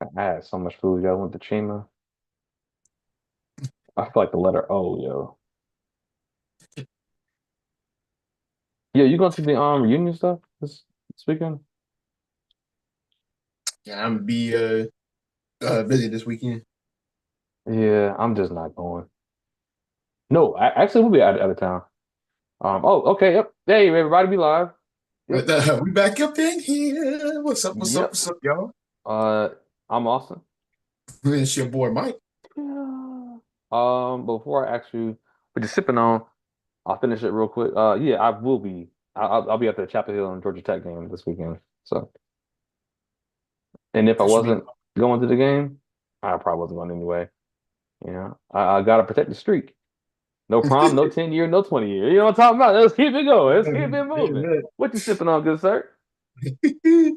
I had so much food, yo. I went to Chima. I feel like the letter O, yo. Yeah, you going to the reunion stuff this weekend? Yeah, I'm gonna be busy this weekend. Yeah, I'm just not going. No, actually we'll be out of town. Oh, okay, yep. Hey, everybody be live. Yep. We back up in here. What's up? What's up? Yep. What's up, y'all? Uh I'm Austin. It's your boy Mike. Yeah. Before I ask you what you're sipping on, I'll finish it real quick. Yeah, I will be. I'll be at the Chapel Hill and Georgia Tech game this weekend. So, and if I That should be wasn't going to the game, I probably wasn't going anyway. You know, I gotta protect the streak. No prom, no 10 year, no 20 year. You know what I'm talking about? Let's keep it going. Let's keep it moving. Amen. What you sipping on, good sir? You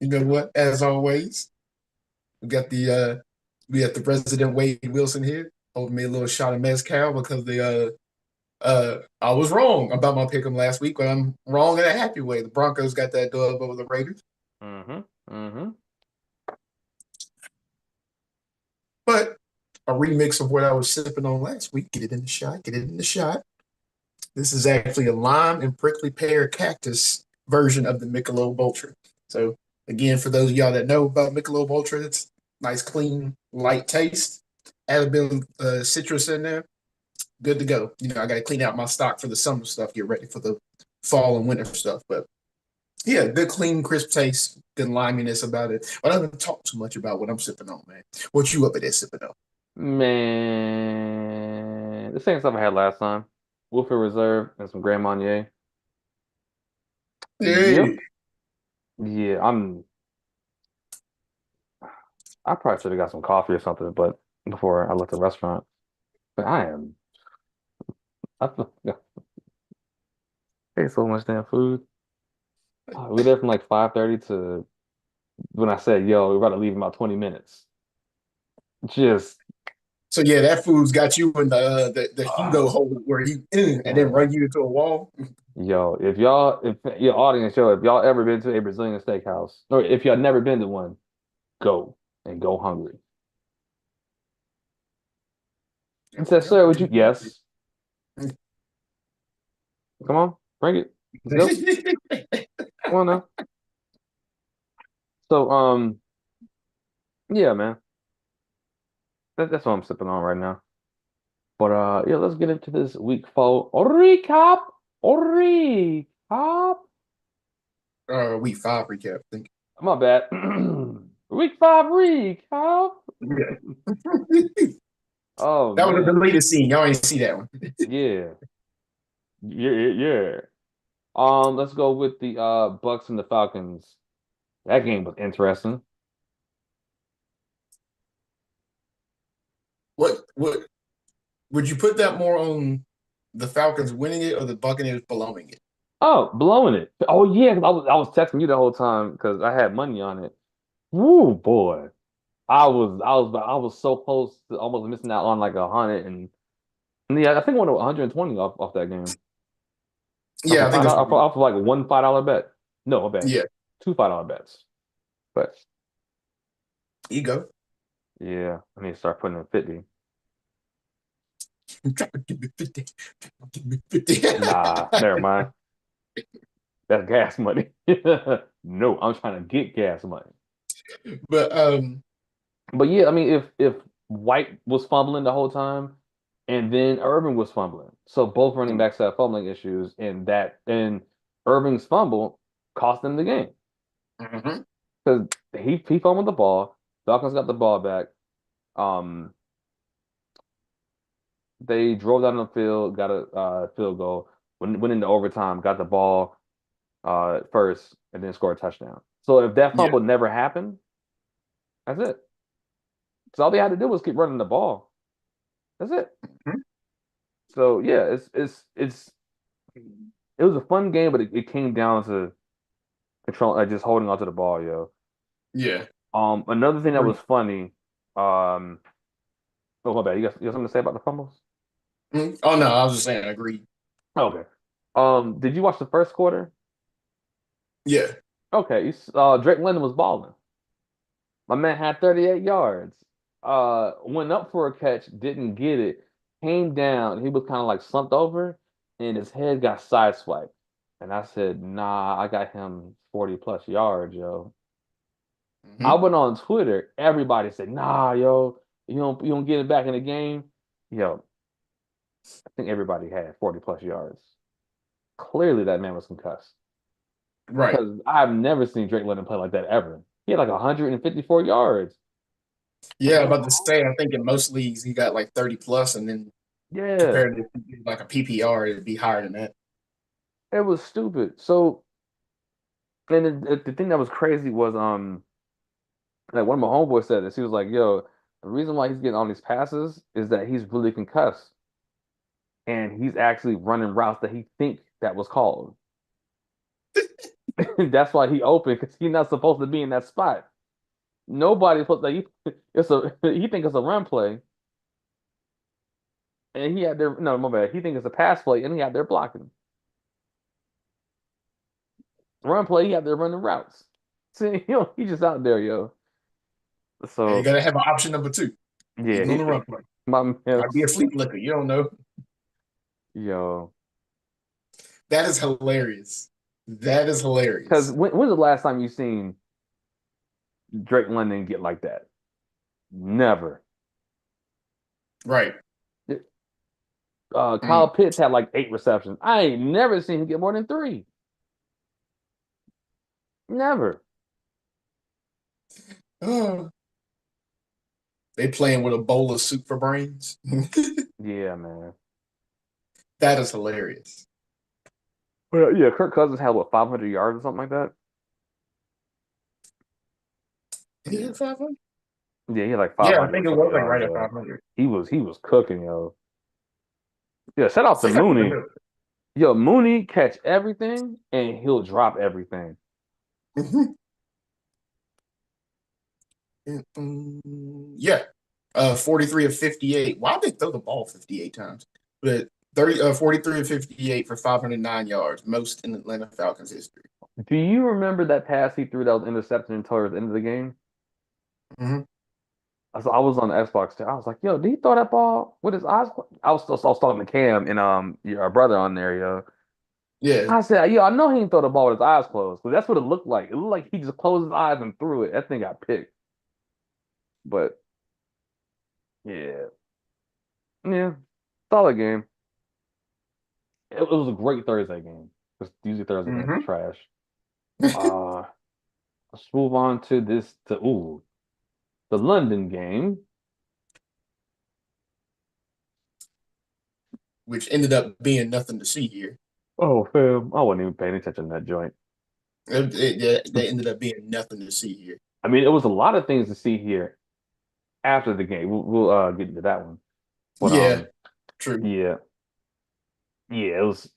know what? As always, we got the President Wade Wilson here. Over me a little shot of mezcal because I was wrong about my pick 'em last week, but I'm wrong in a happy way. The Broncos got that dub over the Raiders. Mm-hmm. Mm-hmm. But a remix of what I was sipping on last week. Get it in the shot. Get it in the shot. This is actually a lime and prickly pear cactus version of the Michelob Ultra. So again, for those of y'all that know about Michelob Ultra, it's nice, clean, light taste. Add a bit of citrus in there. Good to go. You know, I got to clean out my stock for the summer stuff. Get ready for the fall and winter stuff. But yeah, good, clean, crisp taste. Good liminess about it. But I don't talk too much about what I'm sipping on, man. What you up at there sipping on? Man, the same stuff I had last time. Woodford Reserve and some Grand Marnier. Hey, Yep. Yeah, I probably should have got some coffee or something, but before I left the restaurant. But I feel, yeah, I ate so much damn food. We were there from like 5:30 to when I said, yo, we're about to leave in about 20 minutes. Just, so yeah, that food's got you in the uh, Hugo hole where he and then man. run you into a wall. Yo, if your audience, yo, if y'all ever been to a Brazilian steakhouse, or if y'all never been to one, go and go hungry. There He we said, go. sir, would you? Yes. Come on, bring it. Let's go. Come on now. So, yeah, man. That's what I'm sipping on right now. But yeah, let's get into this week 4 recap. Recap. Week five recap. I think. My bad. Week 5 recap. Yeah. Oh That was a man. deleted scene. Y'all ain't see that one. Yeah. Yeah, yeah, yeah. Let's go with the Bucks and the Falcons. That game was interesting. What would you put that more on the Falcons winning it or the Buccaneers blowing it? Oh, blowing it. Oh yeah, 'cause I was texting you the whole time because I had money on it. Woo, boy. I was so close to almost missing out on like 100 and yeah, I think I won 120 off that game. Off Yeah, of I think five that's what off, we. off of like one $5 bet. No, a bet. Yeah, Two $5 bets. But ego. yeah, I need to start putting in 50. Try to give me 50. Try to give me 50. Nah, never mind. That's gas money. No, I'm trying to get gas money. But But yeah, I mean, if White was fumbling the whole time, and then Urban was fumbling, so both running backs have fumbling issues, and Irving's fumble cost them the game mhm. because he fumbled the ball. Falcons got the ball back. Um, they drove down the field, got a field goal, went into overtime, got the ball first, and then scored a touchdown. So if that Yeah. fumble never happened, that's it. So all they had to do was keep running the ball. That's it. Mhm. So yeah, it was a fun game, but it came down to control, just holding onto the ball, yo. Yeah. Another thing that was funny. Um, oh my bad. You got something to say about the fumbles? Mhm. Oh no, I was just saying, I agree. Okay. Did you watch the first quarter? Yeah. Okay. Drake London was balling. My man had 38 yards. Went up for a catch, didn't get it. Came down. He was kind of like slumped over, and his head got sideswiped. And I said, "Nah, I got him 40 plus yards, yo." I Hmm. went on Twitter. Everybody said, "Nah, yo, you don't get it back in the game." Yo, I think everybody had 40 plus yards. Clearly, that man was concussed Right. because I've never seen Drake London play like that ever. He had like 154 yards. Yeah, And I'm that's about to say, I think in most leagues he got like 30 plus, and then yeah, compared to like a PPR, it'd be higher than that. it was stupid. So, and the thing that was crazy was like one of my homeboys said this. He was like, "Yo, the reason why he's getting all these passes is that he's really concussed, and he's actually running routes that he think that was called. That's why he open because he's not supposed to be in that spot. Nobody's supposed to. It's a he think it's a run play, and he had there. No, my bad. He think it's a pass play, and he had there blocking. Run play, he had there running routes. See, he just out there, yo. And you So gotta have an option number two, yeah, even on the run play. my man, Might be a flea flicker. You don't know. yo. That is hilarious. That is Because hilarious. when's the last time you seen Drake London get like that? Never. Right. Kyle Mm. Pitts had like 8 receptions. I ain't never seen him get more than three. Never. Oh, they playing with a bowl of soup for brains. Yeah, man. That is hilarious. Well, yeah, Kirk Cousins had what 500 yards or something like that. Did he have 500? Yeah, he had like Yeah, I 500 think and it some was like yards, right at yo. 500. He was cooking, yo. Yeah, shout I out to think I Mooney. remember. Yo, Mooney catch everything and he'll drop everything. Mhm. Yeah. 43 of 58. Why did they throw the ball 58 times? But 43 of 58 for 509 yards, most in Atlanta Falcons history. Do you remember that pass he threw that was intercepted towards the end of the game? Hmm. I was on the Xbox too. I was like, yo, did he throw that ball with his eyes? I was talking to Cam and our brother on there, yo. Yeah. I said, yo, I know he didn't throw the ball with his eyes closed, because that's what it looked like. It looked like he just closed his eyes and threw it. That thing got picked. But yeah, yeah, solid game. It was a great Thursday game. Because usually Thursday games are Hmm. trash. Uh, let's move on to the London game. Which ended up being nothing to see here. Oh, fam, I wasn't even paying attention to that joint. They ended up being nothing to see here. I mean, it was a lot of things to see here after the game. We'll get into that one. But Yeah, true. yeah, yeah, it was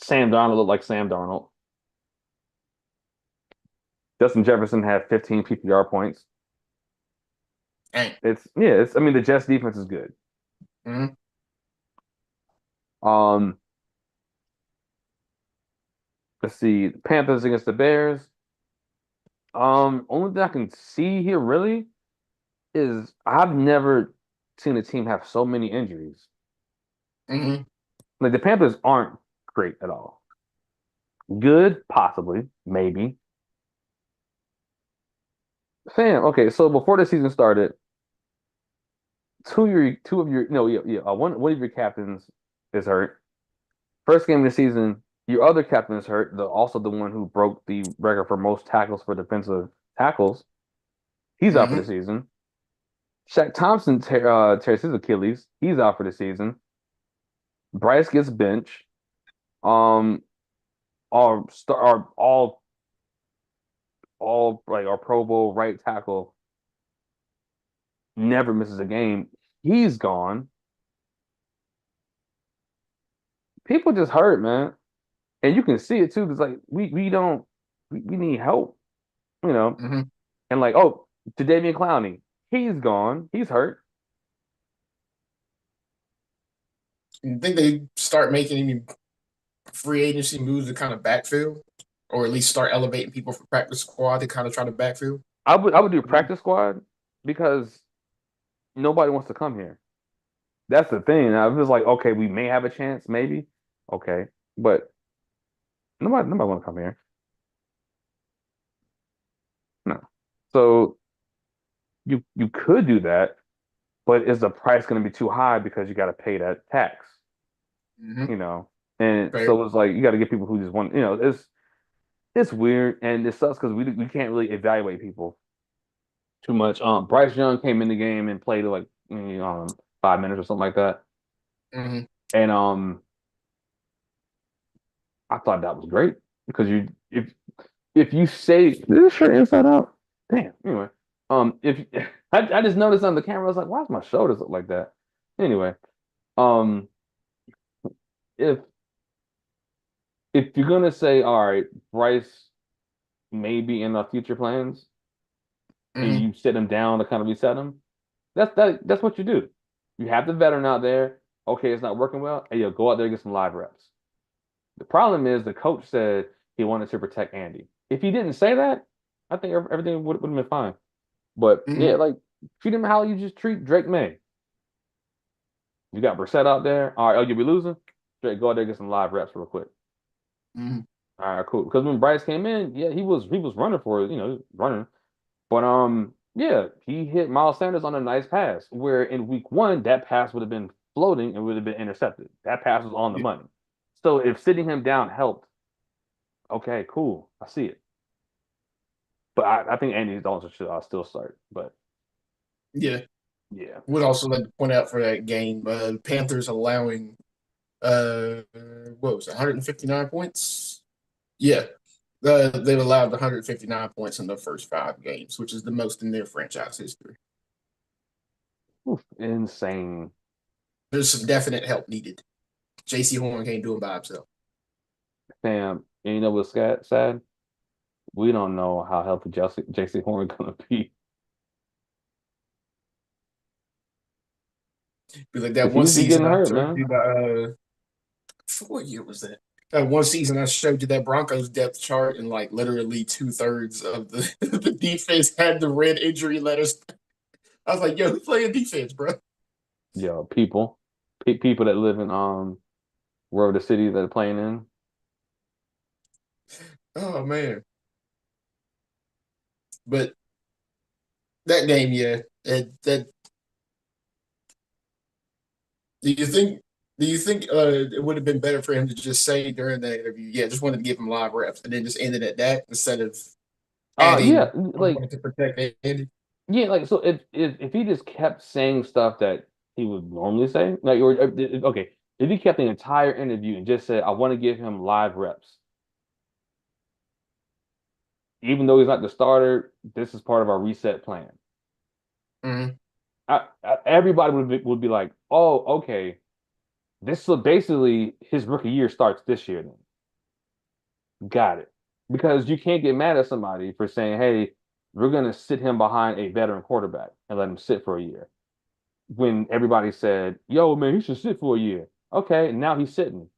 Sam Darnold looked like Sam Darnold. Justin Jefferson had 15 PPR points. Dang. It's I mean the Jets defense is good. Hmm. Um, let's see, Panthers against the Bears. Only thing I can see here really is I've never seen a team have so many injuries. Hmm. Like the Panthers aren't great at all. Good, possibly, maybe. Fam, okay, so before the season started, two of your no, yeah, yeah, one of your captains is hurt. First game of the season, your other captain is hurt, also the one who broke the record for most tackles for defensive tackles. He's out for the Hmm. season. Shaq Thompson tears his Achilles. He's out for the season. Bryce gets benched. Um, all like our Pro Bowl right tackle never misses a game. He's gone. People just hurt, man, and you can see it too. Because like we need help, you know. Hmm. And like to Davian Clowney, he's gone. He's hurt. You think they start making any free agency moves to kind of backfill, or at least start elevating people from practice squad to kind of try to backfill? I would do Mhm. practice squad because nobody wants to come here. That's the thing. I was like, okay, we may have a chance, maybe. Okay. But nobody want to come here. No. So you could do that, but is the price going to be too high because you got to pay that tax, Mhm. you know? And Fair. so it's like you got to get people who just want, it's weird and it sucks because we can't really evaluate people too much. Bryce Young came in the game and played like 5 minutes or something like that, Mhm. and I thought that was great because if you say this is shirt inside out, damn. Anyway, if I just noticed on the camera, I was like, why does my shoulders look like that? Anyway, um, if you're gonna say, all right, Bryce may be in our future plans, and Mhm. you sit him down to kind of reset him, that's what you do. You have the veteran out there. Okay, it's not working well. Hey, yo, go out there and get some live reps. The problem is the coach said he wanted to protect Andy. If he didn't say that, I think everything would have been fine. But Mhm. yeah, like treat him how you just treat Drake May. You got Brissett out there. All right, oh, you'll be losing. Drake, go out there and get some live reps real quick. Mhm. All right, cool. Because when Bryce came in, yeah, he was running for it, running. But yeah, he hit Miles Sanders on a nice pass. Where in week one, that pass would have been floating and would have been intercepted. That pass was on the Yeah. money. So if sitting him down helped, okay, cool. I see it. But I think Andy Dalton should still start. But Yeah. yeah. Would also like to point out for that game, Panthers allowing what was it, 159 points? Yeah. They've allowed 159 points in the first 5 games, which is the most in their franchise history. Oof, insane. There's some definite help needed. JC Horn can't do it by himself. Fam, and you know what's sad? We don't know how healthy JC Horn gonna be. Be like that If he one just be season getting I hurt, told man. you about, what year was that? That one season I showed you that Broncos depth chart, and like literally 2/3 of the, the defense had the red injury letters. I was like, yo, who's playing defense, bro? Yo, people that live in where the city that they're playing in. Oh man. But that game, yeah. That do you think it would have been better for him to just say during that interview, yeah, just wanted to give him live reps and then just end it at that instead of Yeah, adding I like wanted to protect Andy? yeah, like so if he just kept saying stuff that he would normally say, like or okay, if he kept the entire interview and just said, I want to give him live reps, even though he's not the starter, this is part of our reset plan. Mhm. Everybody would be like, oh, okay, this so basically his rookie year starts this year then. Got it. Because you can't get mad at somebody for saying, hey, we're gonna sit him behind a veteran quarterback and let him sit for a year. When everybody said, yo, man, he should sit for a year. Okay, now he's sitting.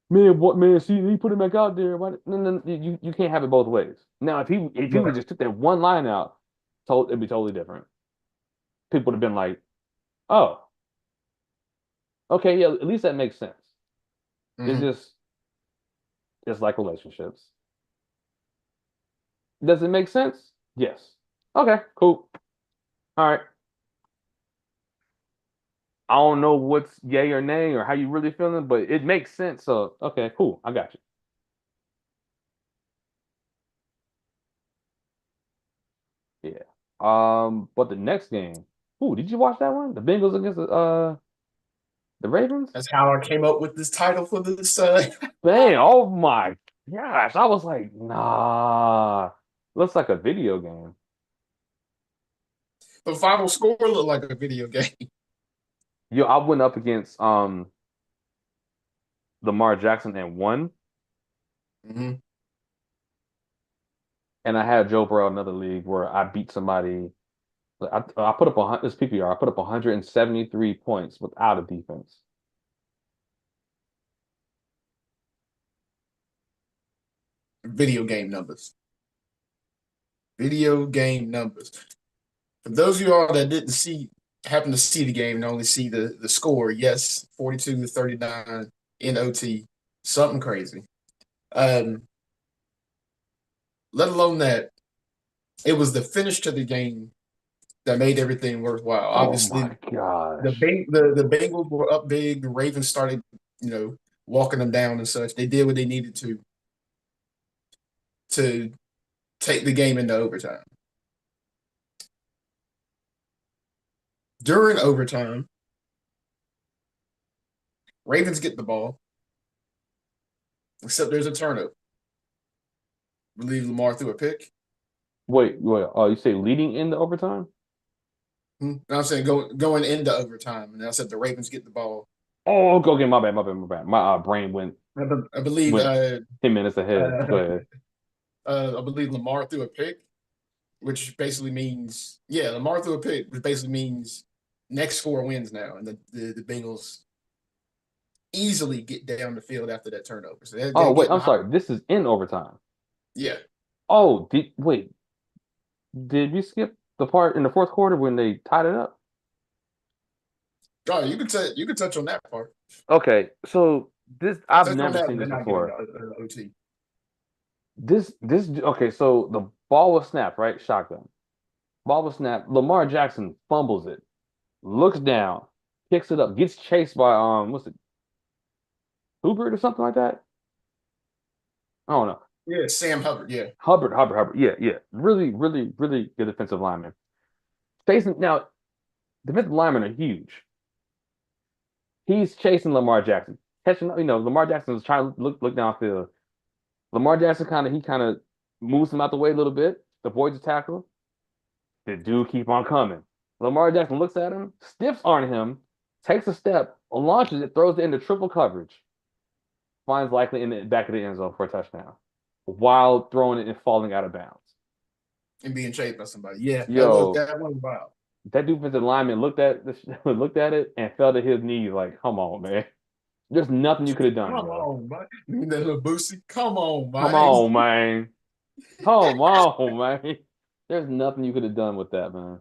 Man, what man? See, he put him back out there. Why? No, no, you can't have it both ways. Now, if he would Right. just took that one line out, it'd be totally different. People would have been like, oh, okay, yeah, at least that makes sense. It's Mhm. just it's like relationships. Does it make sense? Yes. Okay, cool. All right. I don't know what's yay or nay or how you really feeling, but it makes sense. So, okay, cool. I got you. Yeah. But the next game, ooh, did you watch that one? The Bengals against the Ravens? That's how I came up with this title for this Man, oh my gosh. I was like, nah. Looks like a video game. the final score looked like a video game. Yo, I went up against Lamar Jackson and won, Mhm. and I had Joe Burrow in another league where I beat somebody. I put up this PPR. I put up 173 points without a defense. Video game numbers. Video game numbers. For those of you all that didn't happen to see the game and only see the score, yes, 42-39 in OT, something crazy. Um, let alone that it was the finish to the game that made everything worthwhile. Oh Obviously, my gosh. the Bengals were up big. The Ravens started, walking them down and such. They did what they needed to take the game into overtime. During overtime, Ravens get the ball, except there's a turnover. I believe Lamar threw a pick. Wait. Oh, you say leading into overtime? I'm saying going into overtime, and I said the Ravens get the ball. Oh, okay. My bad. My brain I believe went 10 minutes ahead. uh, Go ahead. I believe Lamar threw a pick, which basically means Lamar threw a pick, which basically means next score wins now, and the Bengals easily get down the field after that turnover. So Oh, they wait. get I'm behind. sorry. This is in overtime. Yeah. Oh, wait. Did we skip the part in the fourth quarter when they tied it up? Oh, you can touch on that part. Okay, so this I've Touch on never that, seen and this then I'll get into before. OT. This okay, so the ball was snapped, right? Shotgun. Ball was snapped. Lamar Jackson fumbles it, looks down, picks it up, gets chased by what's it, Hubert or something like that? I don't know. Yeah, Sam Hubbard. Yeah. Hubbard. Yeah. Really good defensive lineman. Chasing now, defensive linemen are huge. He's chasing Lamar Jackson. Catching, Lamar Jackson is trying to look downfield. Lamar Jackson kind of moves him out the way a little bit, avoids the tackle. The dude keep on coming. Lamar Jackson looks at him, stiffs on him, takes a step, launches it, throws it into triple coverage, finds likely in the back of the end zone for a touchdown, while throwing it and falling out of bounds. And being chased by somebody. Yeah, Yo, that was wild. that defensive lineman looked at it and fell to his knees like, "Come on, man. There's nothing you could have done, Come bro. on, man. That little Boosie. Come on, Come man. on, man. Come on, man. There's nothing you could have done with that, man."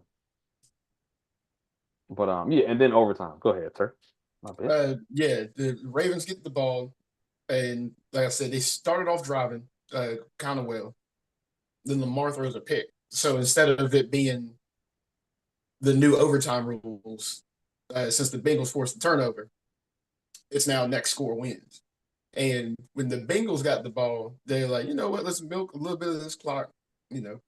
But yeah, and then overtime. Go ahead, sir. My bad. The Ravens get the ball, and like I said, they started off driving kind of well. Then Lamar throws a pick. So instead of it being the new overtime rules, since the Bengals forced the turnover, it's now next score wins. And when the Bengals got the ball, they're like, you know what? Let's milk a little bit of this clock. You know,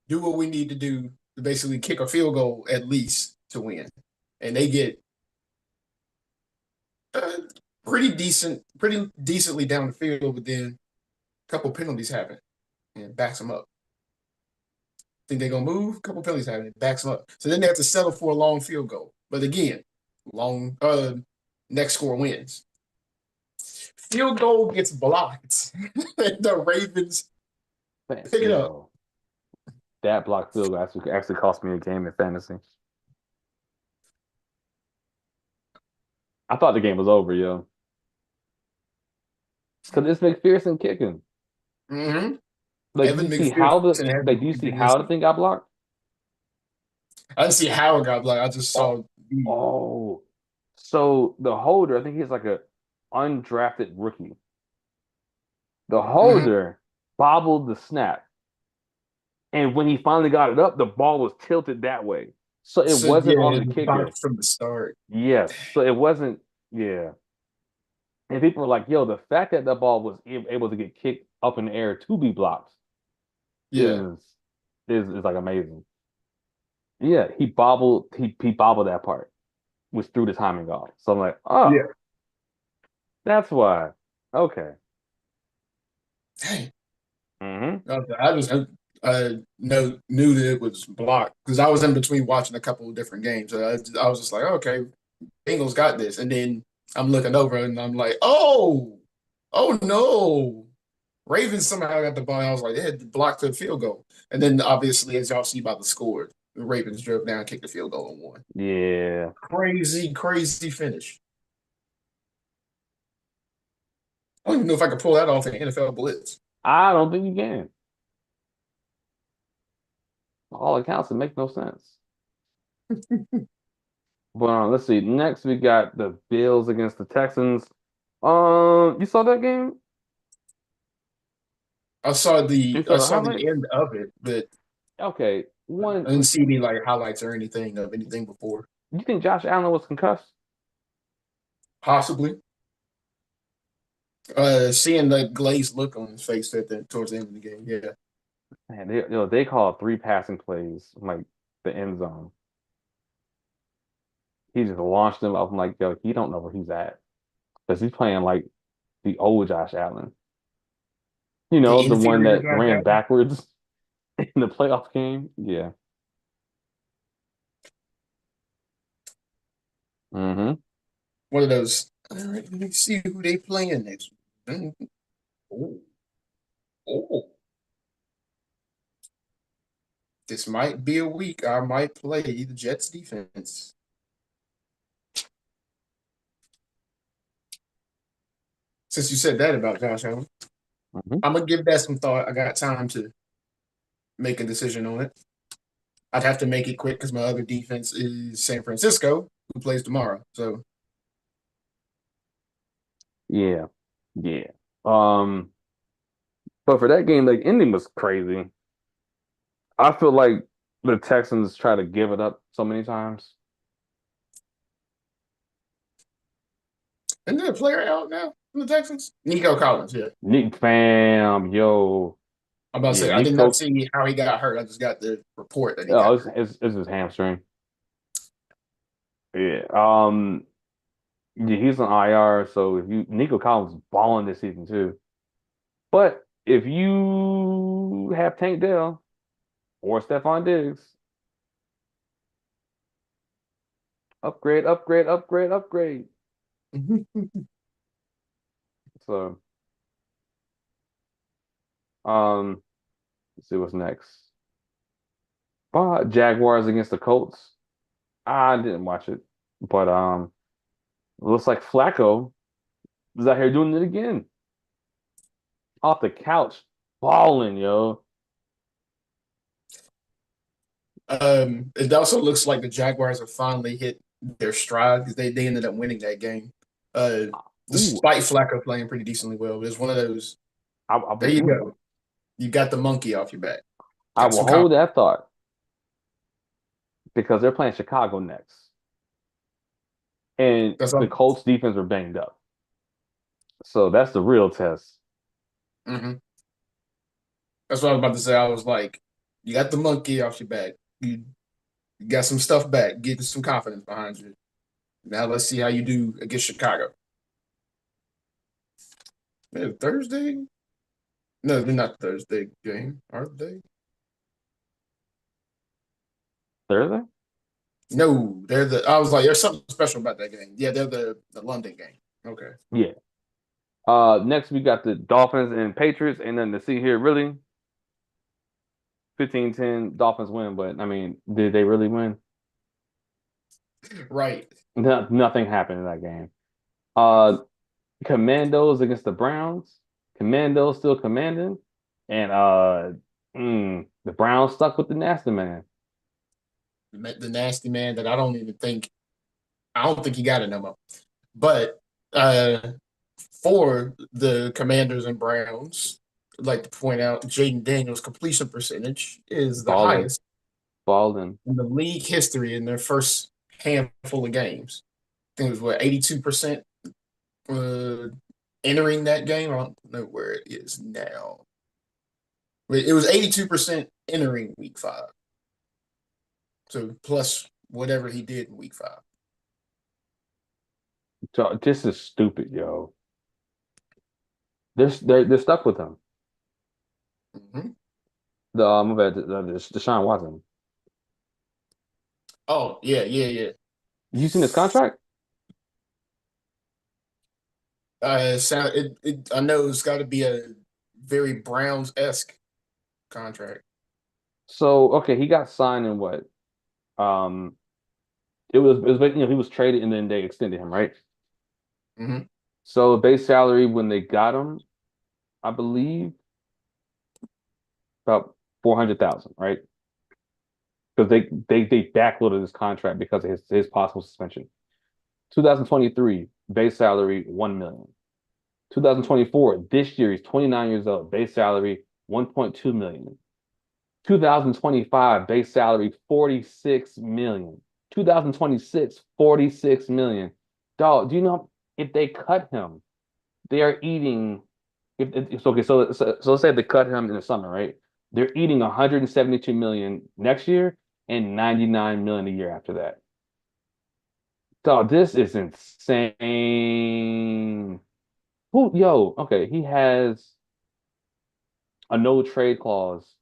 do what we need to do to basically kick a field goal at least to win. And they get uh, pretty decently down the field, but then a couple penalties happen and backs them up. Think they're gonna move? A couple penalties happen, it backs them up. So then they have to settle for a long field goal. But again, long next score wins. Field goal gets blocked. The Ravens pick it up. Yo, that blocked field goal actually cost me a game in fantasy. I thought the game was over, yo. Because it's McPherson kicking. Mm-hmm. Like, Evan McPherson has do you see been how the missing. thing got blocked? I didn't see how it got blocked. I just Oh, saw the oh. So the holder, I think he's like a undrafted rookie. The mm-hmm. holder bobbled the snap. And when he finally got it up, the ball was tilted that way. So it So wasn't yeah, on it the was kicker. blocked from the start. Yes. So it wasn't, yeah. And people were like, yo, the fact that that ball was able to get kicked up in the air to be blocked Yeah. is is like amazing. Yeah, he bobbled that part, which threw the timing off. So I'm like, Yeah. oh, that's why. Okay. Dang. Mm-hmm. I just knew that it was blocked because I was in between watching a couple of different games. I was just like, okay, Bengals got this, and then I'm looking over and I'm like, oh no, Ravens somehow got the ball. I was like, they had blocked the field goal, and then obviously, as y'all see by the score, the Ravens drove down, kicked the field goal, and won. Yeah. Crazy finish. I don't even know if I could pull that off in NFL blitz. I don't think you can. all accounts, it makes no sense. But let's see. Next, we got the Bills against the Texans. You saw that game? You saw I the saw the highlights? end of it, but Okay. I didn't see any like highlights or anything of anything before. You think Josh Allen was concussed? Possibly. Seeing the glazed look on his face towards the end of the game. Yeah. Man, they call 3 passing plays from, like the end zone. He just launched him up. I'm like, yo, he don't know where he's at because he's playing like the old Josh Allen. The The one inferior that Josh ran Allen. backwards in the playoff game. Yeah. Hmm. One of those. All right, let me see who they playing next. Mm, Oh, oh. This might be a week I might play the Jets defense. Since you said that about Josh Allen, Hmm. I'm gonna give that some thought. I got time to make a decision on it. I'd have to make it quick because my other defense is San Francisco, who plays tomorrow. So Yeah. Yeah. Um, but for that game, the ending was crazy. I feel like the Texans try to give it up so many times. isn't there a player out now from the Texans? Nico Collins, yeah. Nick Fam, yo, I'm about to yeah, say I did not Nico. see how he got hurt. I just got the report that he Oh, got it's, hurt. it's, it's his hamstring. Yeah. Yeah, he's on IR, so if you Nico Collins is balling this season too. But if you have Tank Dell or Stephon Diggs, upgrade, upgrade, upgrade, upgrade. So, um, let's see what's next. Jaguars against the Colts. I didn't watch it, but it looks like Flacco is out here doing it again. Off the couch, balling, yo. It also looks like the Jaguars have finally hit their stride because they ended up winning that game. Uh, Ooh, Despite Flacco playing pretty decently well, it's one of those. I There you will go. You got the monkey off your back. I Got will some hold confidence. that thought because they're playing Chicago next, and That's the all. Colts defense were banged up. So that's the real test. Mhm. That's what I was about to say. I was like, you got the monkey off your back. You got some stuff back. Get some confidence behind you. Now let's see how you do against Chicago. Man, Thursday? No, they're not Thursday game, are they? Thursday? No, they're the. I was like, there's something special about that game. Yeah, they're the London game. Okay. Yeah. Next we got the Dolphins and Patriots. Ain't nothing to see here, really. 15-10 Dolphins win, but I mean, did they really win? Right. Nothing happened in that game. Uh, Commandos against the Browns. Commandos still commanding, and the Browns stuck with the nasty man. The nasty man that I don't think he got it no more. But uh for the Commanders and Browns, I'd like to point out Jaden Daniels' completion percentage is the Balling, highest balling. in the league history in their first handful of games. I think it was what 82% uh, entering that game. I don't know where it is now. But it was 82% entering week 5. So plus whatever he did in week 5. So this is stupid, yo. They're stuck with him. Mm-hmm. Deshaun Watson. Oh, yeah, yeah, yeah. You seen his contract? I know it's got to be a very Browns-esque contract. So okay, he got signed in what? Um, he was traded and then they extended him, right? Hmm. So base salary when they got him, I believe about 400,000, right? because they backloaded his contract because of his possible suspension. 2023 base salary 1 million. 2024 this year he's 29 years old. Base salary 1.2 million. 2025 base salary 46 million. 2026 46 million. Dog, do you know if they cut him, they are eating if okay, so let's say they cut him in the summer, right? They're eating 172 million next year and 99 million a year after that. Dog, this is insane. Okay, he has a no trade clause,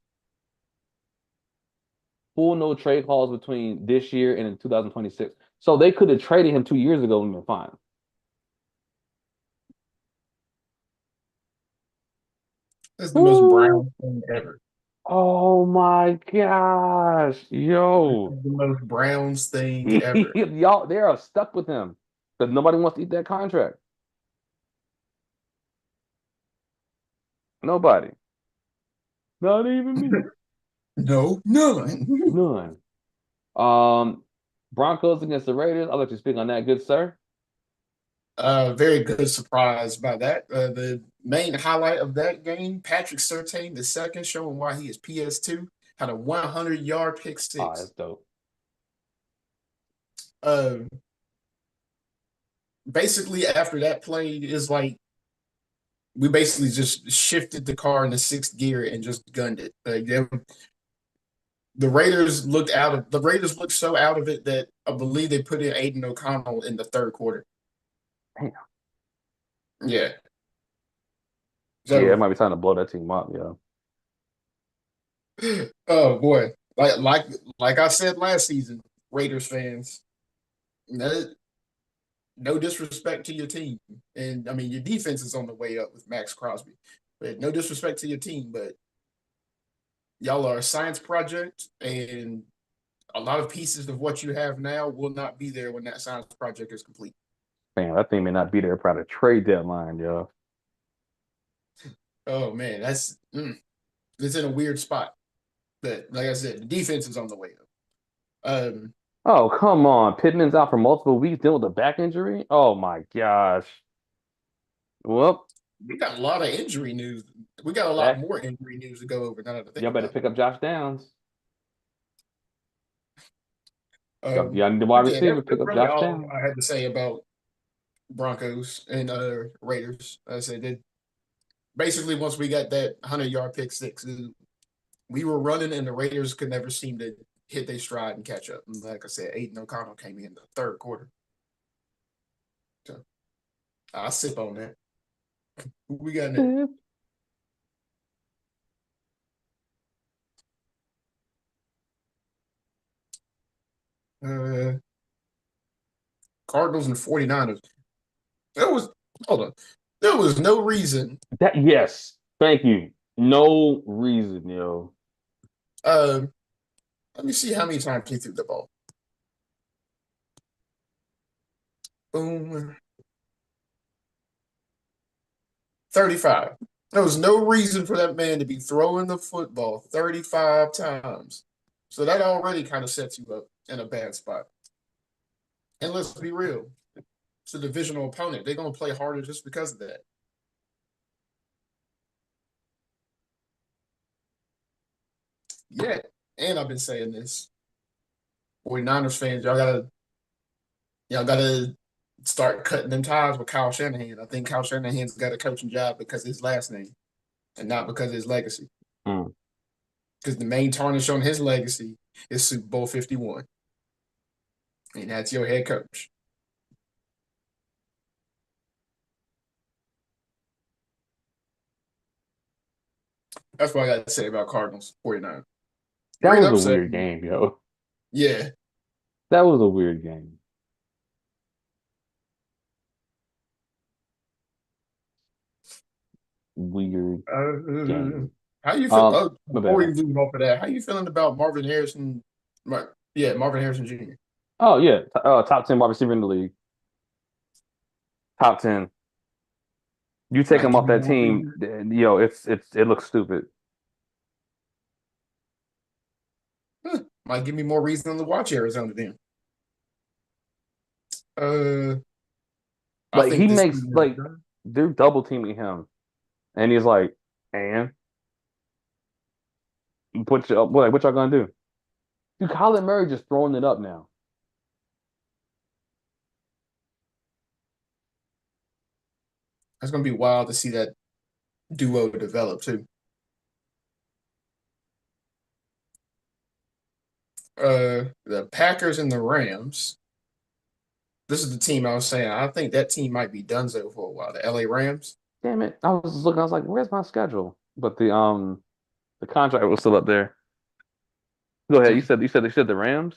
full no trade clause between this year and in 2026. So they could have traded him 2 years ago and been fine. That's the most Woo! brown thing ever. Oh my gosh, This yo. is the most Browns thing ever. Y'all, they are stuck with him because nobody wants to eat that contract. Nobody. Not even me. No, none. None. Um, Broncos against the Raiders. I'll let you speak on that, good sir. Very good surprise by that. The main highlight of that game, Patrick Surtain, the second, showing why he is PS2, had a 100-yard pick Oh, that's six. dope. Uh, Basically, after that play, is like we basically just shifted the car into sixth gear and just gunned it. The Raiders looked so out of it that I believe they put in Aiden O'Connell in the third quarter. Damn. Yeah. Yeah, it So, might be time to blow that team up, yeah. oh boy, like I said last season, Raiders fans, no, no disrespect to your team, and I mean your defense is on the way up with Max Crosby, but no disrespect to your team, but y'all are a science project, and a lot of pieces of what you have now will not be there when that science project is complete. Man, that thing may not be there probably trade deadline, yo. Oh man, it's in a weird spot. But like I said, the defense is on the way up. Um, Oh, come on. Pittman's out for multiple weeks dealing with a back injury. Oh my gosh. Well, we got a lot of injury news. We got a lot that more injury news to go over now that I think y'all better about pick up Josh Downs. it. Y'all need the wide Yeah, receiver, that's pick up really Josh all Downs. I had to say about Broncos and Raiders. I said that basically once we got that 100-yard pick six, we were running and the Raiders could never seem to hit their stride and catch up. And like I said, Aiden O'Connell came in the third quarter. So I'll sip on that. Who we got next? Uh, Cardinals and 49ers. There was hold on. There was no reason. That yes. Thank you. No reason, yo. Uh, Let me see how many times he threw the ball. Boom. 35. There was no reason for that man to be throwing the football 35 times. So that already kind of sets you up in a bad spot. And let's be real. It's a divisional opponent. They're going to play harder just because of that. Yeah. And I've been saying this. 49ers fans, y'all gotta start cutting them ties with Kyle Shanahan. I think Kyle Shanahan's got a coaching job because of his last name and not because of his legacy. Mm. Because the main tarnish on his legacy is Super Bowl 51. And that's your head coach. That's what I got to say about Cardinals 49. That Great was a upset. weird game, yo. Yeah. That was a weird game. Weird Uh, game. how you feel? Oh, My before we bad. move off of that, how you feeling about Marvin Harrison? Yeah, Marvin Harrison Jr. Oh yeah, top 10 wide receiver in the league. Top 10. You take Not him off giving that no team, reason. yo, it looks stupid. Might give me more reason to watch Arizona then. Uh, I Like he think this makes team is like done. they're double teaming him, and he's like, and what y'all gonna do? Dude, Kyler Murray just throwing it up now. It's gonna be wild to see that duo develop too. The Packers and the Rams. This is the team I was saying. I think that team might be donezo for a while. The LA Rams. Damn it! I was just looking. I was like, where's my schedule? But the contract was still up there. Go ahead. You said the Rams.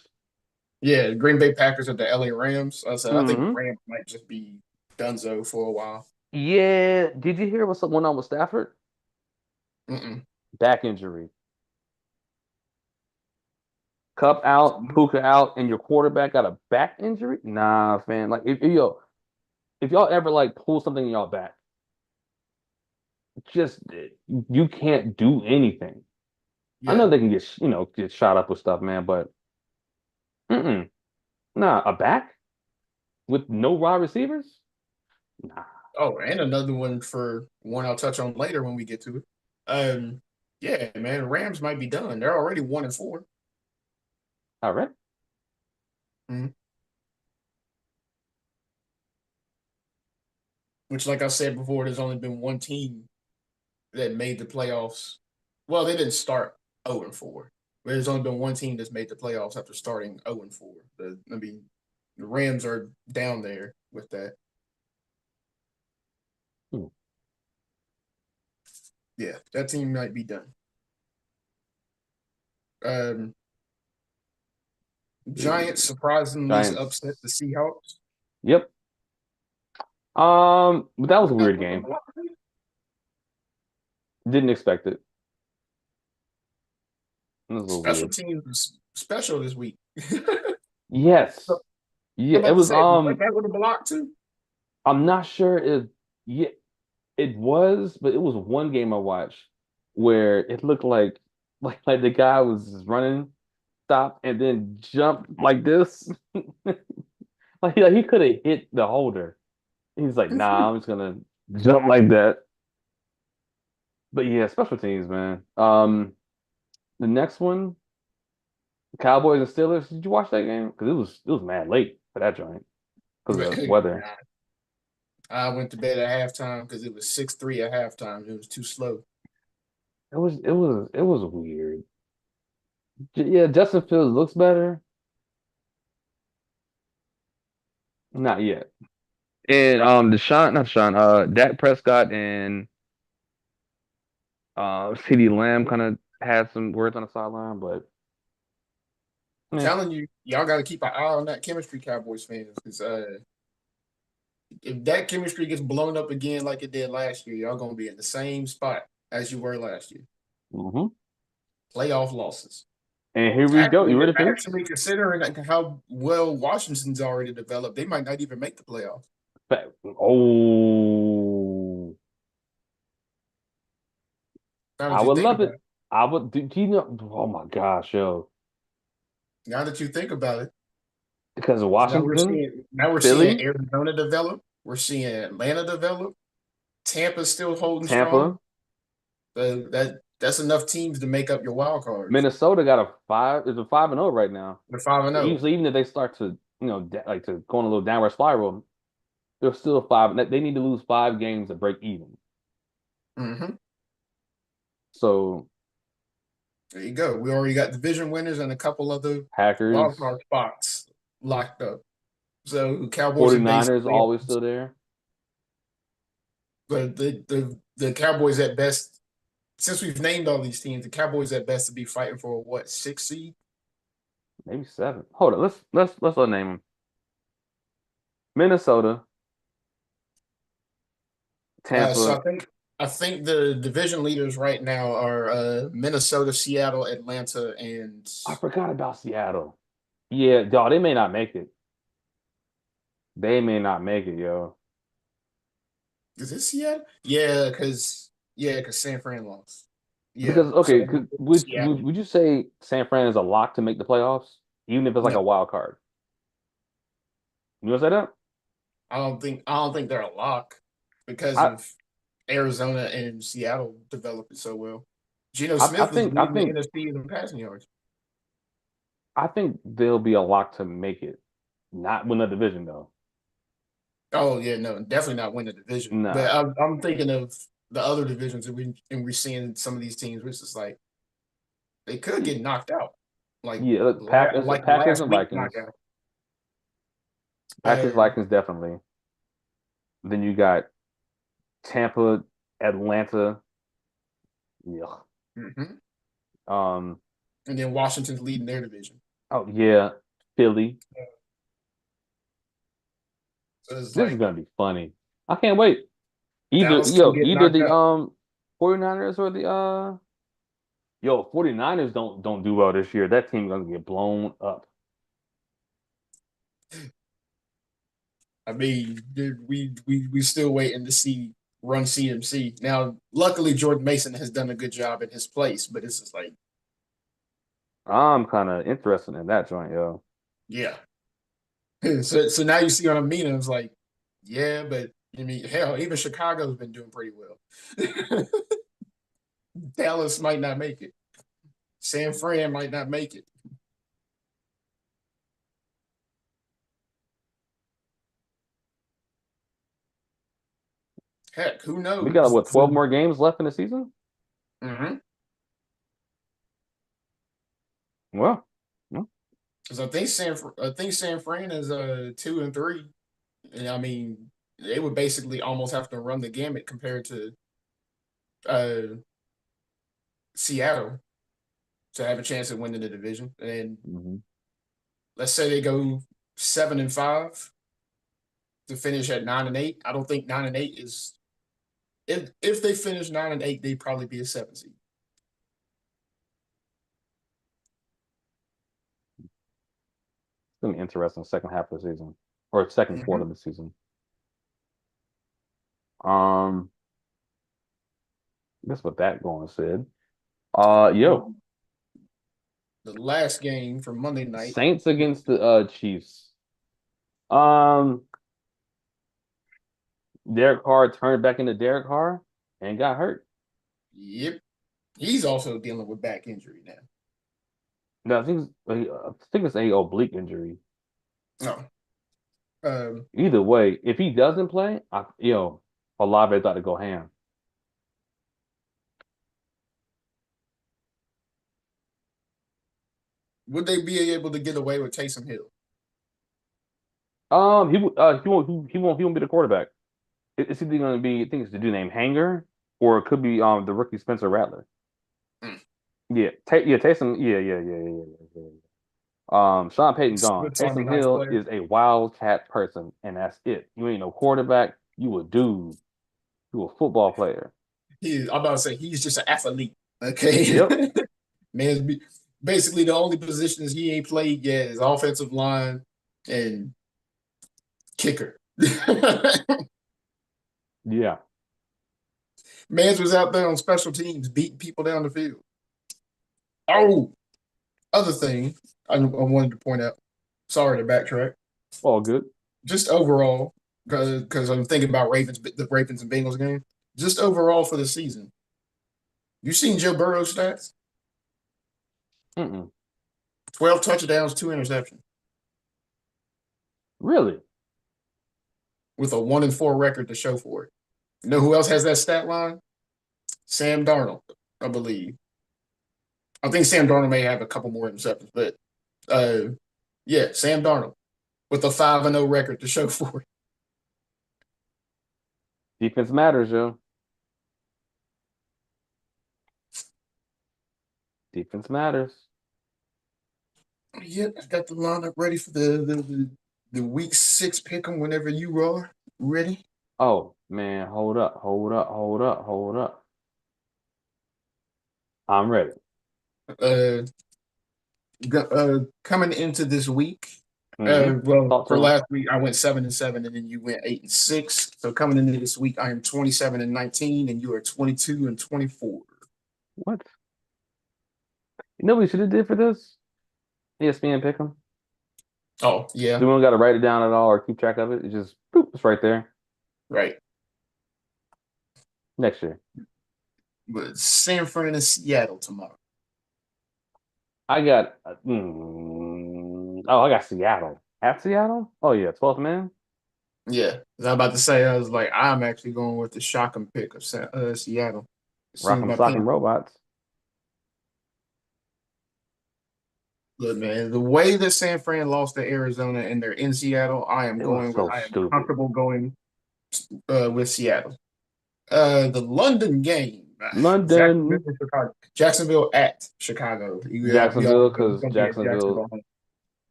Yeah, Green Bay Packers and the LA Rams. I said I think the Hmm. Rams might just be donezo for a while. Yeah. Did you hear what's going on with Stafford? Mm-mm. Back injury. Cup out, Puka out, and your quarterback got a back injury? Nah, fam. Like if y'all ever like pull something in y'all back, just you can't do anything. I know Yeah. they can get shot up with stuff, man, but mm-mm. Nah, a back with no wide receivers? Nah. Oh, and another one for one I'll touch on later when we get to it. Um, yeah, man, Rams might be done. They're already 1-4. All right. Mhm. Which, like I said before, there's only been one team that made the playoffs. Well, they didn't start 0-4. But there's only been one team that's made the playoffs after starting 0-4. I mean, the Rams are down there with that. Hmm. Yeah, that team might be done. Um, Giants surprisingly upset the Giants. Seahawks. Yep. But that was a weird game. Didn't expect it. It was a little Special weird. teams was special this week. Yes. Yeah, I'm it about to was say, was that with a block too? I'm not sure if yeah, it was, but it was one game I watched where it looked like the guy was running, stopped, and then jumped like this. Like he could have hit the holder. He's like, nah, I'm just gonna jump like that. But yeah, special teams, man. The next one, Cowboys and Steelers. Did you watch that game? Because it was mad late for that joint because of the weather. I went to bed at halftime because it was 6-3 at halftime. It was too slow. It was weird. Yeah, Justin Fields looks better. Not yet. And Deshaun, not Deshaun, Dak Prescott and CeeDee Lamb kind of had some words on the sideline, but yeah. Telling you, y'all got to keep an eye on that chemistry, Cowboys fans, because if that chemistry gets blown up again like it did last year, y'all gonna be in the same spot as you were last year. Hmm. Playoff losses. And here we go. Actually, You ready for this? considering like how well Washington's already developed, they might not even make the playoffs. Oh, Now I that you would think love about it. it, I would. Do you know? Oh my gosh, yo! now that you think about it, Because of 'cause Washington, now we're seeing Philly, Arizona develop. We're seeing Atlanta develop. Tampa's still holding strong. Tampa, That's enough teams to make up your wild cards. Minnesota got a five. It's a 5-0 right now. They're 5-0. Even if they start to like to go on a little downward spiral, they're still five. They need to lose 5 games to break even. Mm-hmm. So There you go. We already got division winners and a couple other wild Packers, card spots locked up. So Cowboys are 49ers basically, always still there. but the Cowboys at best. Since we've named all these teams, the Cowboys at best to be fighting for a what 6 seed? Maybe 7. Hold on. Let's name them. Minnesota, So Tampa. I think the division leaders right now are Minnesota, Seattle, Atlanta, and I forgot about Seattle. Yeah, dog, they may not make it. They may not make it, yo. is it Seattle? Yeah, because San Fran lost. Yeah. Because So okay, that would put would, Seattle. would you say San Fran is a lock to make the playoffs, even if it's like No, a wild card? You want to say that? I don't think they're a lock because I of Arizona and Seattle developing so well. Geno I Smith is think I leading the think NFC in passing yards. I think they'll be a lock to make it, not win the division though. Oh yeah, no, definitely not win the division. But Nah, I'm thinking of the other divisions that we're seeing some of these teams, which is like they could get knocked out, like yeah, look, Packers, like Packers last and week Vikings, knockout. Packers, Uh, Vikings definitely. Then you got Tampa, Atlanta, yeah. mhm. Um, And then Washington's leading their division. oh yeah, Philly. So it's This is like gonna be funny. I can't wait. Dallas could get Either knocked the out. 49ers or the 49ers don't do well this year. That team gonna get blown up. I mean, dude, we still waiting to see run CMC. Now, luckily, Jordan Mason has done a good job in his place, but it's just like, I'm kind of interested in that joint, yo. yeah. So now you see what I mean. And it's like, yeah, but I mean, hell, even Chicago's been doing pretty well. Dallas might not make it. San Fran might not make it. Heck, who We got knows? what 12 more games left in the season? Mm-hmm. Well, well, Because I think San Fran is 2-3, and I mean they would basically almost have to run the gamut compared to uh, Seattle to have a chance at winning the division. And mhm. let's say they go 7-5 to finish at 9-8. I don't think 9-8 is if they finish 9-8, they'd probably be a 7 seed. It's gonna be interesting second half of the season or second quarter Mm-hmm. of the season. Um, that's what that going said. Yo, The last game from Monday night. Saints against the Chiefs. Um, Derek Carr turned back into Derek Carr and got hurt. Yep, he's also dealing with back injury now. No, I think it's a oblique injury. No, um, Either way, if he doesn't play, Olave thought to go ham. would they be able to get away with Taysom Hill? He won't be the quarterback. It's either going to be, I think it's the dude named Hanger, or it could be the rookie Spencer Rattler. Mm. Taysom, yeah. Sean Payton gone. Good Sunday Taysom night Hill player. is a wildcat person, and that's it. You ain't no quarterback. You a dude. You a football player. I'm about to say he's just an athlete. Okay, Yep. man's basically the only positions he ain't played yet is offensive line and kicker. Yeah. Mans was out there on special teams beating people down the field. Oh, other thing I wanted to point out. Sorry to backtrack. All good. Just overall, because I'm thinking about the Ravens and Bengals game. Just overall for the season, you seen Joe Burrow's stats? Mm-mm. 12 touchdowns, 2 interceptions, Really? with a 1-4 record to show for it. You know who else has that stat line? Sam Darnold, I believe. I think Sam Darnold may have a couple more interceptions, but uh, yeah, Sam Darnold with a 5-0 record to show for it. Defense matters, yo. Defense matters. Yeah, I got the lineup ready for the week 6 pick 'em whenever you are ready. Oh man, hold up. I'm ready. Uh, Coming into this week, well, Talk to for him. last week I went 7-7, and then you went 8-6. So coming into this week, I am 27-19, and you are 22-24. What? You know what we should have did for this? ESPN pick 'em. Oh, yeah, We don't got to write it down at all or keep track of it. It's just boop, it's right there. right. Next year. But San Fran and Seattle tomorrow. I got oh, I got Seattle. At Seattle? Oh yeah, 12th man. Yeah, I was about to say, I was like, I'm actually going with the shocking pick of Seattle. As soon as Rock'em my Sock'em pen, Robots. look, man, the way that San Fran lost to Arizona and they're in Seattle, It was so I am stupid. comfortable going with Seattle. The London game, Jacksonville London, and Chicago. Jacksonville at Chicago. We Jacksonville, already know it's because going to be at Jacksonville, Jacksonville.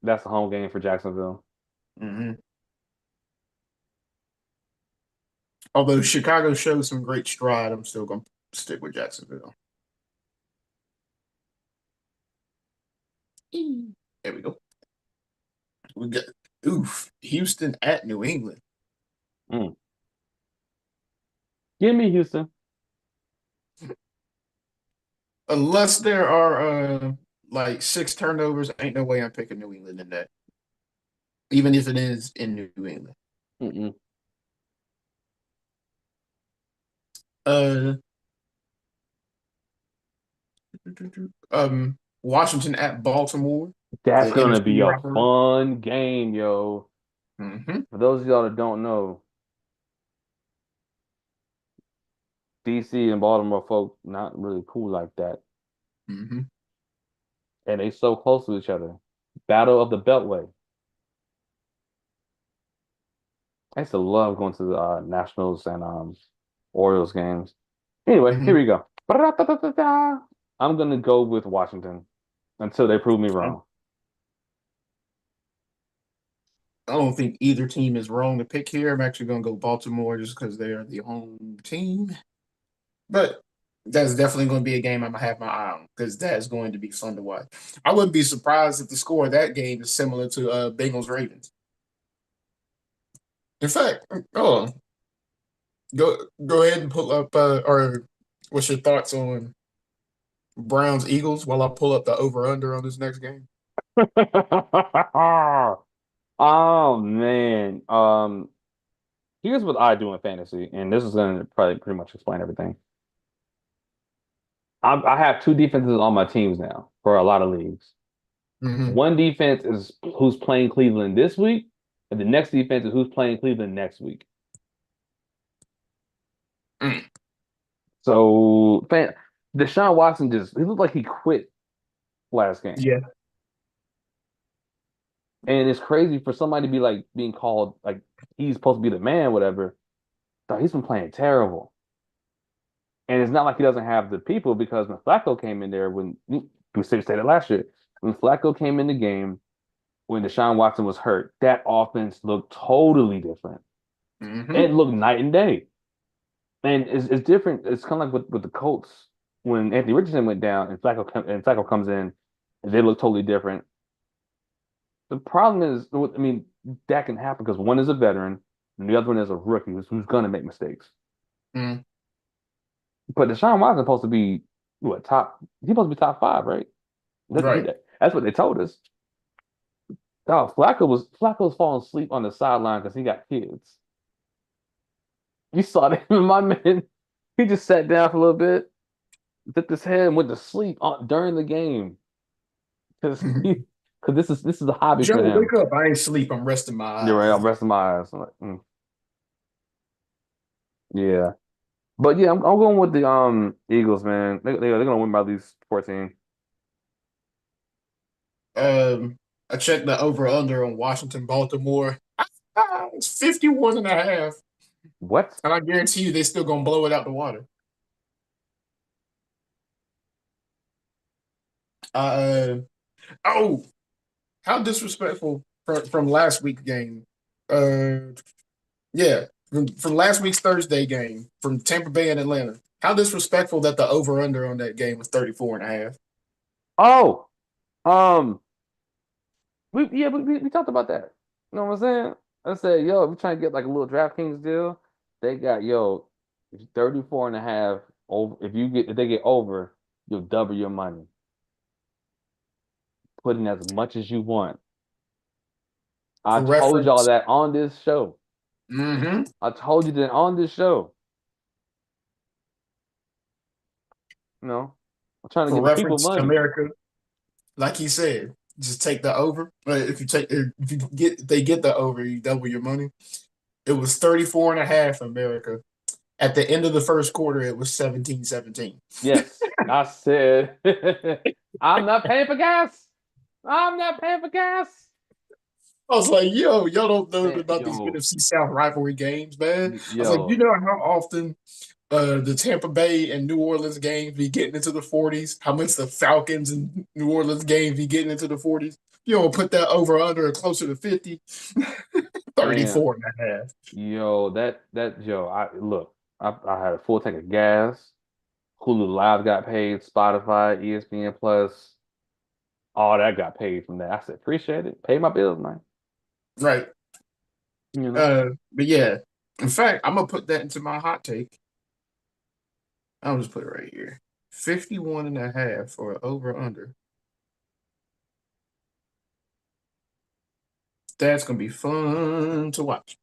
that's the home game for Jacksonville. Mm-hmm. Although Chicago showed some great stride, I'm still going to stick with Jacksonville. There we go. We got Houston at New England. Mm. Give me Houston. Unless there are like six turnovers, ain't no way I'm picking New England in that. Even if it is in New England. Mm-mm. Uh Washington at Baltimore, That's the gonna NFC be a rivalry. fun game, yo. Mm-hmm. For those of y'all that don't know, DC and Baltimore folk not really cool like that. Mm-hmm. And they so close to each other. Battle of the Beltway. I used to love going to the Nationals and Orioles games. Anyway, Mm-hmm. here we go. I'm gonna go with Washington until they prove me wrong. I don't think either team is wrong to pick here. I'm actually going to go Baltimore just because they are the home team. But that's definitely going to be a game I'm going to have my eye on because that's going to be fun to watch. I wouldn't be surprised if the score of that game is similar to Bengals Ravens. In fact, oh, go ahead and pull up or what's your thoughts on Browns Eagles while I pull up the over under on this next game? Oh man. Here's what I do in fantasy, and this is gonna probably pretty much explain everything. I have two defenses on my teams now for a lot of leagues. Mm-hmm. One defense is who's playing Cleveland this week, and the next defense is who's playing Cleveland next week. Mm. So, Deshaun Watson he looked like he quit last game. Yeah. And it's crazy for somebody to be like being called like he's supposed to be the man, whatever. So he's been playing terrible. And it's not like he doesn't have the people because when Flacco came in there we stated it last year. When Flacco came in the game, when Deshaun Watson was hurt, that offense looked totally different. Mm-hmm. It looked night and day. And it's different. It's kind of like with the Colts when Anthony Richardson went down and Flacco comes in, and they look totally different. The problem is, I mean, that can happen because one is a veteran and the other one is a rookie who's going to make mistakes. Mm. But Deshaun Watson's supposed to be what top? He's supposed to be top five, right? Right. That's what they told us. Oh, Flacco was falling asleep on the sideline because he got kids. You saw that, my man. He just sat down for a little bit, dipped his head, and went to sleep during the game because this is a hobby for Joe, him. wake up. I ain't sleep. I'm resting my You're right. I'm eyes. resting my eyes. I'm like, yeah, but yeah, I'm going with the Eagles, man. They're gonna win by at least 14. I checked the over under on Washington, Baltimore. It's 51 and a half. What? And I guarantee you they still gonna blow it out the water. Uh oh, how disrespectful from last week's game. Uh yeah, from last week's Thursday game from Tampa Bay and Atlanta. How disrespectful that the over under on that game was 34 and a half. Oh, um, we talked about that. You know what I'm saying? I said, yo, if we're trying to get like a little DraftKings deal, they got 34 and a half over. If they get over, you'll double your money. Put in as much as you want. I For told y'all reference, that on this show. hmm I told you that on this show. You know, I'm trying to for give the people reference, money. America, like he said, just take the over. If you get they get the over, you double your money. It was 34 and a half, America. At the end of the first quarter, it was 17-17. Yes, I said I'm not paying for gas. I'm not paying for gas. I was like, yo, y'all don't know Man, about these yo, NFC South rivalry games, man. I was like, you yo, know how often the Tampa Bay and New Orleans games be getting into the 40s? How much the Falcons and New Orleans games be getting into the 40s? You don't put that over under closer to 50, man, 34 and a half. yo, yo, I look, I had a full tank of gas. Hulu Live got paid, Spotify, ESPN Plus, all that got paid from that. I said, appreciate it. Pay my bills, man. Right. You know? But yeah, in fact, I'm gonna put that into my hot take. I'll just put it right here. 51 and a half for over under. That's gonna be fun to watch.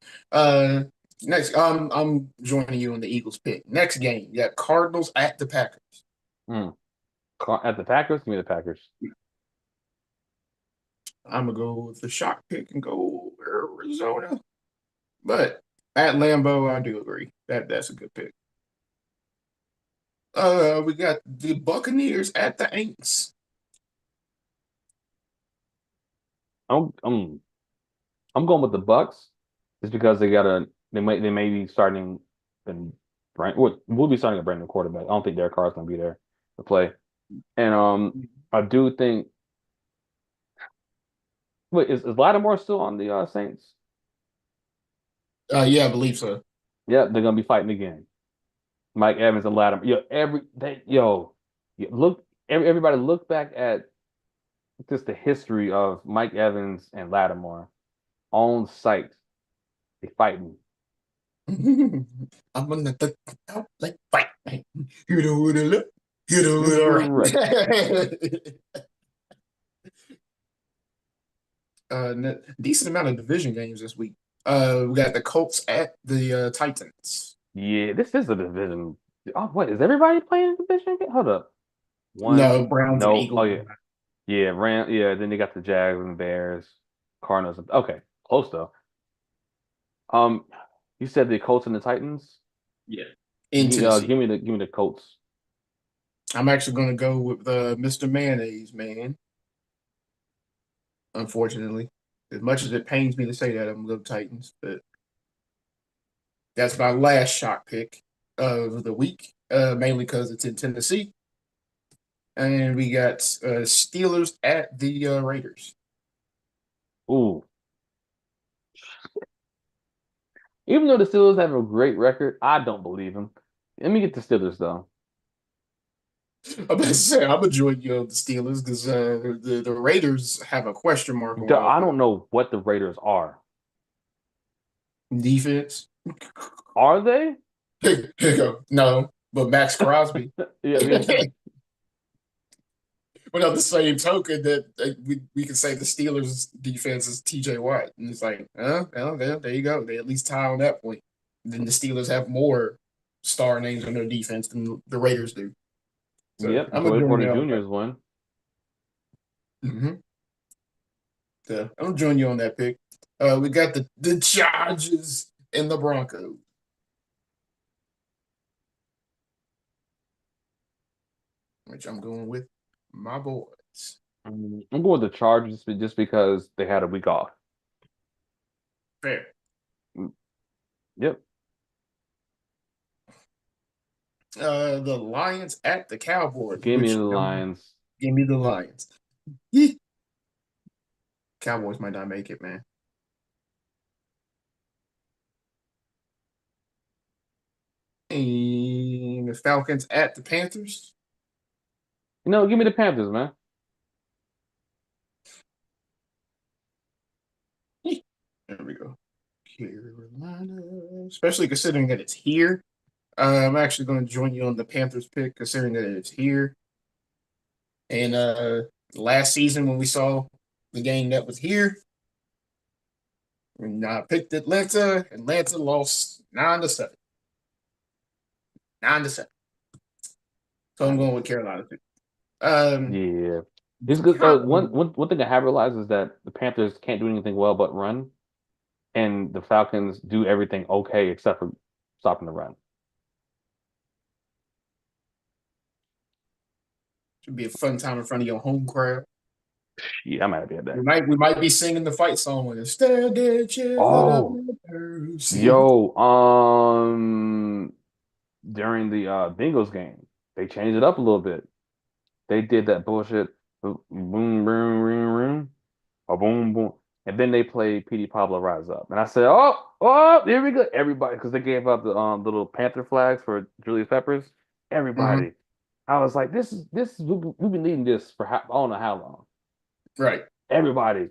Next, I'm joining you on the Eagles pick. Next game, you got Cardinals at the Packers. Mm. At the Packers, give me the Packers. I'm gonna go with the shock pick and go Arizona. But at Lambeau, I do agree that that's a good pick. We got the Buccaneers at the Aints. I'm I'm I'm going with the Bucks just because they may be starting and Brand we'll be starting a brand new quarterback. I don't think Derek Carr's gonna be there to play. And I do think wait, is Lattimore still on the Saints? Yeah, I believe so. Yeah, they're gonna be fighting again. Mike Evans and Lattimore. Look everybody look back at just the history of Mike Evans and Lattimore on site. They fighting. I'm gonna take out like fight. You know what I look. You know what all Right. right. Decent amount of division games this week. We got the Colts at the Titans. Yeah, this is a division. Oh, what is everybody playing a division game? Hold up. One, No, Browns and no. Oh Eagles. yeah, yeah. Ram. Yeah. Then they got the Jags and Bears, Cardinals. Okay, close though. Um, you said the Colts and the Titans. Yeah. In Give Tennessee. me the Colts. I'm actually gonna go with Mr. Mayonnaise, man. Unfortunately. As much as it pains me to say that, I'm gonna go Titans, but that's my last shock pick of the week, mainly because it's in Tennessee. And we got Steelers at the Raiders. Ooh, even though the Steelers have a great record, I don't believe them. Let me get the Steelers though. I'm about to say I'm gonna join you on the Steelers because the Raiders have a question mark I on don't know what the Raiders are. defense. Are they? Here you go. No, but Max Crosby. Yeah, yeah. But on the same token, that we can say the Steelers' defense is T.J. Watt, and it's like, well, there you go. They at least tie on that point. Then the Steelers have more star names on their defense than the Raiders do. So Yep. I'm gonna Joey join Porter you on Jr. that. is one. So I'm gonna join you on that pick. We got the Chargers and the Broncos, which I'm going with my boys. I'm going with the Chargers just because they had a week off. Fair. Mm, Yep. The Lions at the Cowboys, Give me the which Lions. give me the Lions. Cowboys might not make it, man. And the Falcons at the Panthers. Give me the Panthers, man. There we go. Carolina, especially considering that it's here. I'm actually going to join you on the Panthers pick, considering that it's here. And last season when we saw the game that was here, and I picked Atlanta. Atlanta lost 9-7. 9-7. So I'm going with Carolina too. Um, Yeah. It's good. Probably One thing I have realized is that the Panthers can't do anything well but run, and the Falcons do everything okay except for stopping the run. should be a fun time in front of your home crowd. Yeah, I might be at that. We might be singing the fight song with instead they cheer Oh, the yo, during the Bengals game, they changed it up a little bit. They did that bullshit boom, boom, boom, boom, a boom, boom, and then they played PD Pablo Rise Up, and I said, oh, here we go, everybody, because they gave up the little Panther flags for Julius Peppers. Mhm. Everybody, I was like, this is we've been needing this for I don't know how long. Right. Everybody,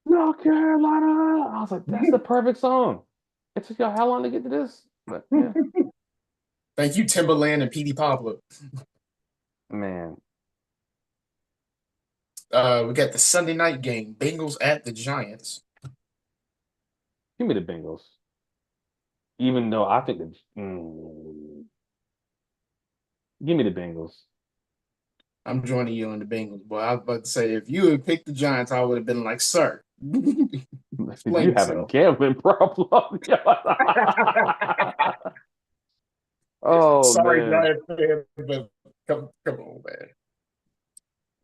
North Carolina. I was like, that's the perfect song. It took y'all how long to get to this? But yeah, Thank you, Timberland and Petey Pablo. man, We got the Sunday night game, Bengals at the Giants. give me the Bengals. Even though I think give me the Bengals. I'm joining you on the Bengals, boy. I was about to say if you had picked the Giants, I would have been like, sir, explain You have a yourself. gambling problem. Oh Sorry, man. Giant fan, but come on, man.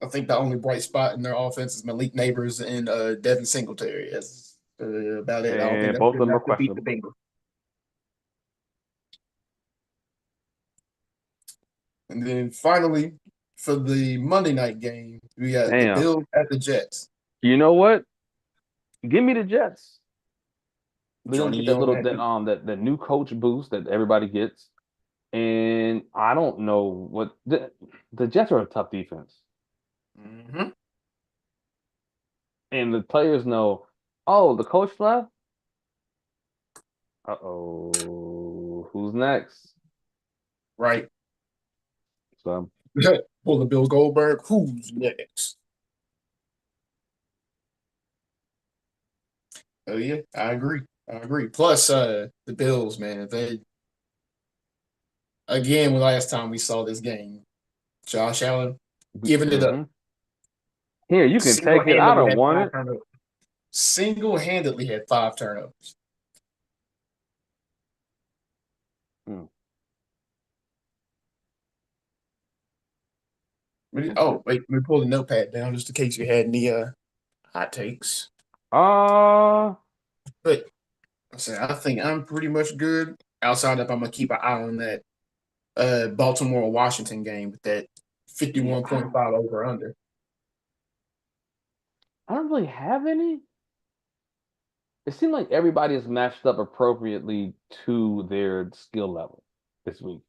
I think the only bright spot in their offense is Malik Neighbors and Devin Singletary. That's about it. I don't think And that's both of good them are enough to beat the questionable. Bengals. And then finally, for the Monday night game, we got the Damn. Bills at the Jets. You know what? Give me the Jets. They're gonna Joining get you that on little that too. that new coach boost that everybody gets. And I don't know what the Jets are a tough defense. Hmm. And the players know, oh, the coach left? Uh-oh. Who's next? Right. So Pull the Bill Goldberg. Who's next? Oh yeah, I agree. I agree. Plus, the Bills, man, they again last time we saw this game, Josh Allen giving it up. mhm. Here, you can take it. I Single-handedly don't had want five it. turnovers. Single-handedly had 5 turnovers. Hmm. Okay. Oh, wait, let me pull the notepad down just in case you had any hot takes. Uh But I think I'm pretty much good. Outside of I'm gonna keep an eye on that Baltimore Washington game with that yeah, I 51.5 over under. I don't really have any. It seemed like everybody is matched up appropriately to their skill level this week,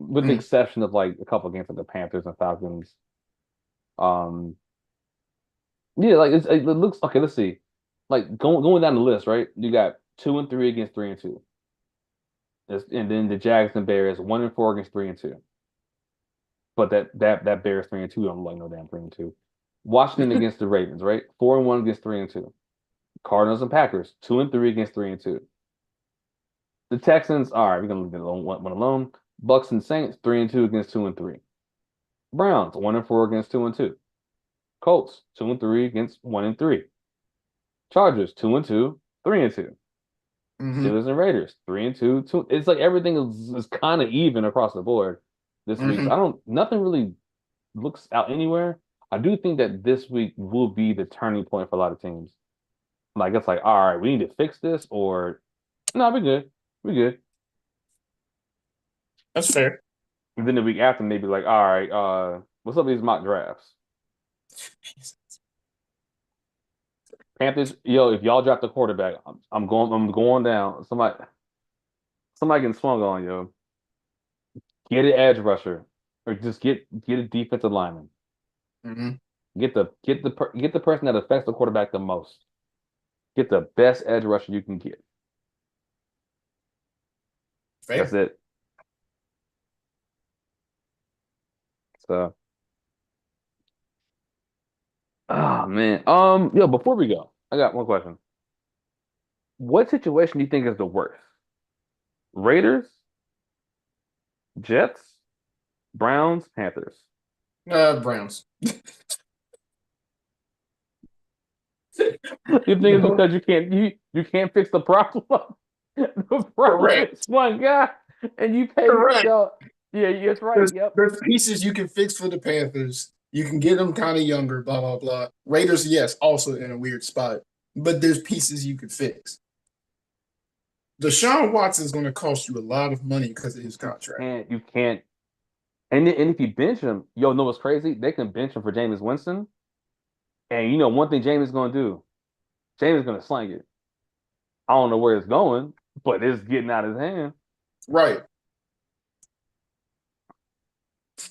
with the Mm, exception of like a couple games like the Panthers and Falcons. Um, yeah, like it looks okay. Let's see, like going down the list, right? You got 2-3 against 3-2, and then the Jags and Bears 1-4 against 3-2. But that Bears 3-2, I'm like no damn 3-2. Washington against the Ravens, right? 4-1 against 3-2. Cardinals and Packers 2-3 against 3-2. The Texans, all right, we're gonna leave it alone, one alone. Bucks and Saints 3-2 against 2-3. Browns 1-4 against 2-2. Colts 2-3 against 1-3. Chargers 2-2, 3-2. hmm Steelers and Raiders 3-2, two. It's like everything is kind of even across the board this week. So hmm I don't nothing really looks out anywhere. I do think that this week will be the turning point for a lot of teams. Like it's like, all right, we need to fix this, or no, we're good. We're good. That's fair. And then the week after, maybe like, all right, what's up with these mock drafts? Panthers, yo, if y'all draft a quarterback, I'm going down. Somebody getting swung on, yo. Get an edge rusher, or just get a defensive lineman. Hmm. Get the person that affects the quarterback the most. Get the best edge rusher you can get. That's Fair. it. So. Oh man. Yo, before we go, I got one question. What situation do you think is the worst? Raiders, Jets, Browns, Panthers. Browns. You think it's No, because you can't fix the problem? The problem correct, is one guy, and you pay correct. yo. Yeah, that's right. There's Yep. there's pieces you can fix for the Panthers. You can get them kind of younger, blah blah blah. Raiders, yes, also in a weird spot, but there's pieces you can fix. Deshaun Watson is going to cost you a lot of money because of his contract. You can't. And if you bench him, yo, know what's crazy? They can bench him for Jameis Winston, and you know one thing Jameis is gonna do. Jameis is gonna slang it. I don't know where it's going, but it's getting out of his hand. Right.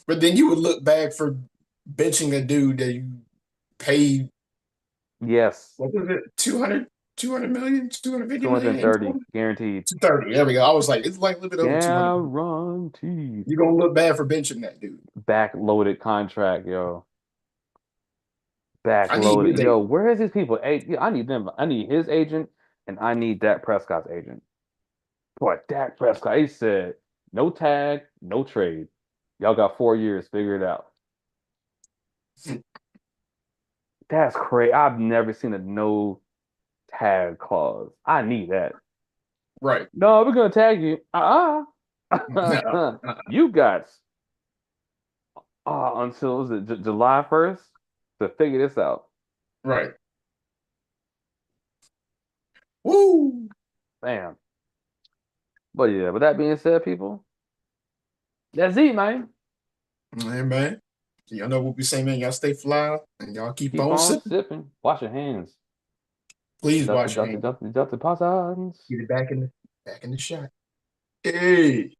But then you would look back for benching a dude that you paid, Yes, what was it, 200, 200 million, 250 million in 230 total? guaranteed, 230. There we go. I was like, it's like a little bit over 200 million. guaranteed, You're going to look bad for benching that dude. backloaded contract, yo. I need Backloaded. his Yo, agent. where is these people? Hey, yeah, I need them. I need his agent and I need Dak Prescott's agent. Boy, Dak Prescott, he said, no tag, no trade. Y'all got 4 years, figure it out. That's crazy. I've never seen a no tag clause. I need that. Right. No, we're gonna tag you. No, You got until was it July 1st to figure this out. right. Woo! Bam. But yeah, with that being said, people, that's it, man. Hey, man. So y'all know what we say, man. Y'all stay fly and y'all keep Keep on on sipping. sipping. Wash your hands. Please Dusty, wash your dusty, hands. dusty, dusty, pass. Get it back in the shot. Hey.